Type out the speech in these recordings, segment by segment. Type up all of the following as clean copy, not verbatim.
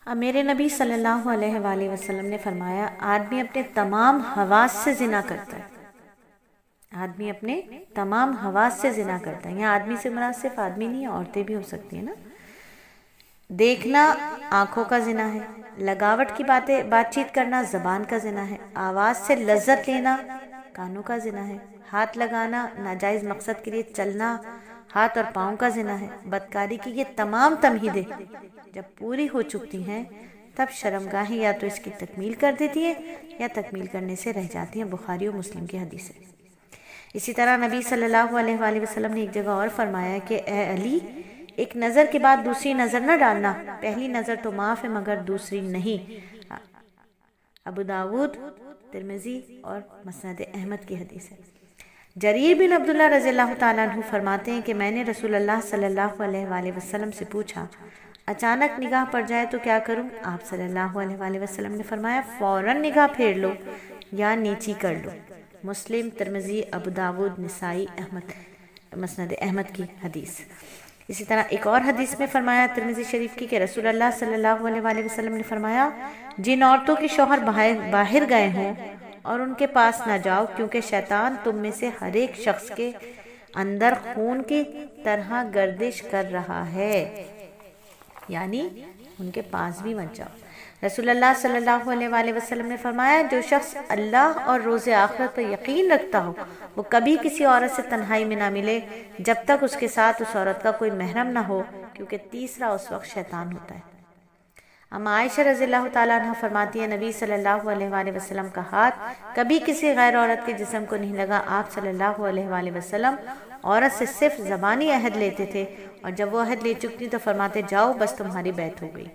میرے نبی صلی اللہ علیہ وآلہ وسلم نے فرمایا آدمی اپنے تمام حواس سے زنا کرتا ہے. آدمی اپنے تمام حواس سے زنا کرتا ہے. یہاں آدمی سے مراد صرف آدمی نہیں، عورتیں بھی ہو سکتی ہیں نا. دیکھنا آنکھوں کا زنا ہے، لگاوٹ کی بات چیت کرنا زبان کا زنا ہے، آواز سے لذت لینا کانوں کا زنا ہے، ہاتھ لگانا ناجائز مقصد کے لیے چلنا ہاتھ اور پاؤں کا زنا ہے. بدکاری کی یہ تمام تمہیدیں جب پوری ہو چکتی ہیں تب شرمگاہیں یا تو اس کی تکمیل کر دیتی ہیں یا تکمیل کرنے سے رہ جاتی ہیں. بخاری و مسلم کی حدیث ہے. اسی طرح نبی صلی اللہ علیہ وآلہ وسلم نے ایک جگہ اور فرمایا کہ اے علی، ایک نظر کے بعد دوسری نظر نہ ڈالنا، پہلی نظر تو معاف ہے مگر دوسری نہیں. ابو داود، ترمذی اور مسند احمد کی حدیث ہے. جریر بن عبداللہ رضی اللہ تعالیٰ عنہ فرماتے ہیں کہ میں نے رسول اللہ صلی اللہ علیہ وآلہ وسلم سے پوچھا اچانک نگاہ پڑ جائے تو کیا کروں؟ آپ صلی اللہ علیہ وآلہ وسلم نے فرمایا فوراً نگاہ پھیر لو یا نیچی کر لو. مسلم، ترمذی، ابو داود، نسائی، احمد، مسند احمد کی حدیث. اسی طرح ایک اور حدیث میں فرمایا ترمذی شریف کی کہ رسول اللہ صلی اللہ علیہ وآلہ وسلم نے فرمایا جن عورتوں کے شوہر باہر گئے ہوں اور ان کے پاس نہ جاؤ، کیونکہ شیطان تم میں سے ہر ایک شخص کے اندر خون کی طرح گردش کر رہا ہے، یعنی ان کے پاس بھی مت جاؤ. رسول اللہ صلی اللہ علیہ وآلہ وسلم نے فرمایا جو شخص اللہ اور روز آخرت پر یقین رکھتا ہو وہ کبھی کسی عورت سے تنہائی میں نہ ملے جب تک اس کے ساتھ اس عورت کا کوئی محرم نہ ہو، کیونکہ تیسرا اس وقت شیطان ہوتا ہے. اما عائشہ رضی اللہ تعالیٰ عنہ فرماتی ہے نبی صلی اللہ علیہ وآلہ وسلم کا ہاتھ کبھی کسی غیر عورت کے جسم کو نہیں لگا. آپ صلی اللہ علیہ وآلہ وسلم عورت سے صرف زبانی عہد لیتے تھے اور جب وہ عہد لے چکتی تو فرماتے جاؤ بس تمہاری بیعت ہو گئی.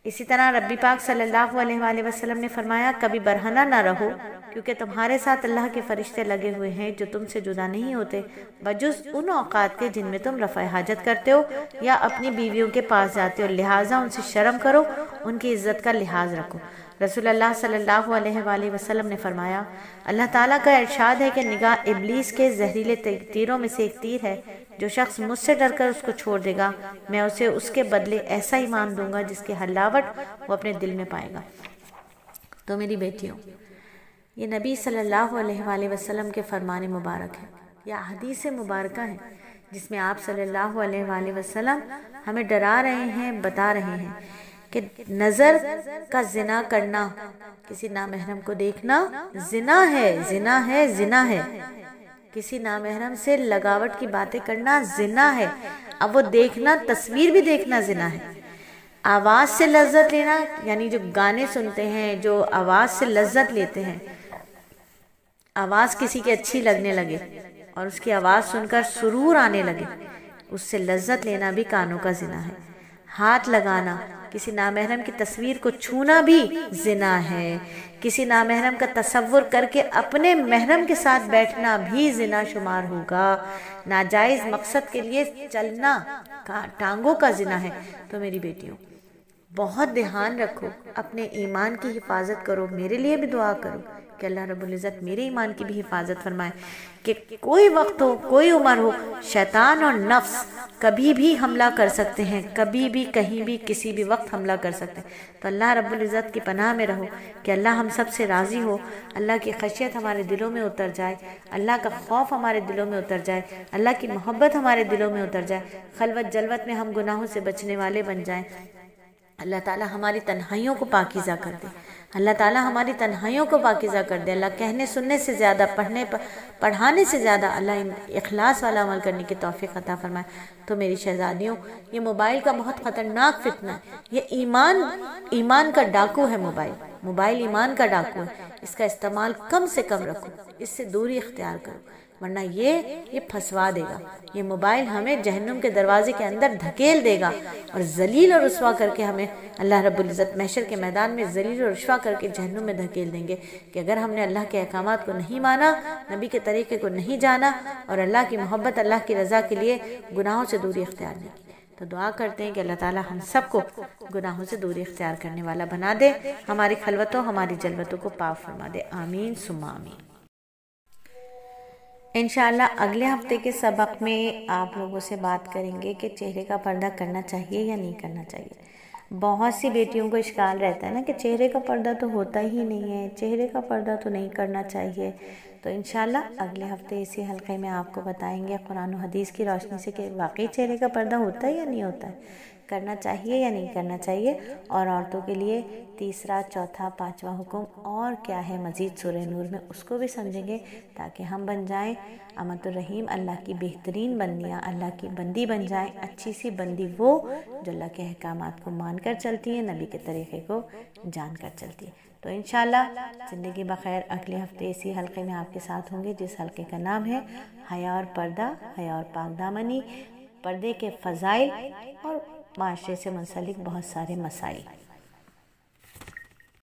اسی طرح ربی پاک صلی اللہ علیہ وآلہ وسلم نے فرمایا کبھی برہنہ نہ رہو، کیونکہ تمہارے ساتھ اللہ کے فرشتے لگے ہوئے ہیں جو تم سے جدا نہیں ہوتے بجز ان اوقات کے جن میں تم رفع حاجت کرتے ہو یا اپنی بیویوں کے پاس جاتے ہو، لہٰذا ان سے شرم کرو، ان کی عزت کا لحاظ رکھو. رسول اللہ صلی اللہ علیہ وآلہ وسلم نے فرمایا اللہ تعالیٰ کا ارشاد ہے کہ نگاہ ابلیس کے زہریلے تیروں میں سے ایک تیر ہے. جو شخص مجھ سے ڈر کر اس کو چھوڑ دے گا میں اسے اس کے بدلے ایسا ایمان دوں گا جس کی حلاوت وہ اپنے دل میں پائے گا. تو میری بیٹیوں، یہ نبی صلی اللہ علیہ وآلہ وسلم کے فرمان مبارک ہے، یہ حدیث مبارکہ ہے جس میں آپ صلی اللہ علیہ وآلہ وسلم ہمیں ڈرا رہے ہیں، بتا رہے ہیں کہ نظر کا زنا کرنا، کسی نامحرم کو دیکھنا زنا ہے، زنا ہے، زنا ہے. کسی نامحرم سے لگاوٹ کی باتیں کرنا زنا ہے. اب وہ دیکھنا، تصویر بھی دیکھنا زنا ہے. آواز سے لذت لینا، یعنی جو گانے سنتے ہیں، جو آواز سے لذت لیتے ہیں، آواز کسی کی اچھی لگنے لگے اور اس کی آواز سن کر سرور آنے لگے، اس سے لذت لینا بھی کانوں کا زنا ہے. ہاتھ لگانا، کسی نامحرم کی تصویر کو چھونا بھی زنا ہے. کسی نامحرم کا تصور کر کے اپنے محرم کے ساتھ بیٹھنا بھی زنا شمار ہوگا. ناجائز مقصد کے لیے چلنا ٹانگوں کا زنا ہے. تو میری بیٹیوں بہت دھیان رکھو، اپنے ایمان کی حفاظت کرو. میرے لیے بھی دعا کرو کہ اللہ رب العزت میرے ایمان کی بھی حفاظت فرمائے کہ کوئی وقت ہو، کوئی عمر ہو، شیطان اور نفس کبھی بھی حملہ کر سکتے ہیں، کبھی بھی، کہیں بھی، کسی بھی وقت حملہ کر سکتے ہیں. تو اللہ رب العزت کی پناہ میں رہو کہ اللہ ہم سب سے راضی ہو، اللہ کی خشیت ہمارے دلوں میں اتر جائے، اللہ کا خوف ہمارے دلوں میں اتر جائے، اللہ کی محبت ہمارے دلوں میں اتر جائے، خلوت جلوت میں ہم گناہوں سے بچنے والے بن جائیں. اللہ تعالیٰ ہماری تنہائیوں کو پاکیزہ کر دے، اللہ تعالیٰ ہماری تنہائیوں کو پاکیزہ کر دے. اللہ کہنے سننے سے زیادہ، پڑھانے سے زیادہ اللہ اخلاص والا عمل کرنے کی توفیق عطا فرمائے. تو میری شہزادیوں، یہ موبائل کا بہت خطرناک فتنہ ہے. یہ ایمان کا ڈاکو ہے. موبائل ایمان کا ڈاکو ہے. اس کا استعمال کم سے کم رکھو، اس سے دوری اختیار کرو، ورنہ یہ پھنسوا دے گا. یہ موبائل ہمیں جہنم کے دروازے کے اندر دھکیل دے گا اور ذلیل اور رسوا کر کے ہمیں اللہ رب العزت محشر کے میدان میں ذلیل اور رسوا کر کے جہنم میں دھکیل دیں گے کہ اگر ہم نے اللہ کے احکامات کو نہیں مانا، نبی کے طریقے کو نہیں جانا اور اللہ کی محبت، اللہ کی رضا کے لیے گناہوں سے دوری اختیار نہیں کی. تو دعا کرتے ہیں کہ اللہ تعالیٰ ہم سب کو گناہوں سے دوری اختیار کرنے والا بنا دے، ہماری خلوتوں، ہماری جلوتوں کو پاک فرما دے. آمین ثم آمین. انشاءاللہ اگلے ہفتے کے سبق میں آپ لوگوں سے بات کریں گے کہ چہرے کا پردہ کرنا چاہیے یا نہیں کرنا چاہیے. بہت سی بیٹیوں کو اشکال رہتا ہے نا کہ چہرے کا پردہ تو ہوتا ہی نہیں ہے، چہرے کا پردہ تو نہیں کرنا چاہیے. تو انشاءاللہ اگلے ہفتے اسی حلقے میں آپ کو بتائیں گے قرآن و حدیث کی روشنی سے کہ واقعی چہرے کا پردہ ہوتا ہے یا نہیں ہوتا ہے، کرنا چاہیے یا نہیں کرنا چاہیے، اور عورتوں کے لیے تیسرا، چوتھا، پانچواں حکم اور کیا ہے مزید سورہ نور میں، اس کو بھی سمجھیں گے تاکہ ہم بن جائیں امت الرحیم، اللہ کی بہترین بندیاں، اللہ کی بندی بن جائیں. اچھی سی بندی وہ جو اللہ کے احکامات کو مان کر چلتی ہیں، نبی کے طریقے کو جان کر چلتی ہے. تو انشاءاللہ زندگی بخیر اگلے ہفتے اسی حلقے میں آپ کے ساتھ ہوں گے، جس حلقے کا نام ہے حیا اور پردہ، حیا اور پاک دامنی، پردے کے فضائل اور معاشرے سے منسلک بہت سارے مسائل.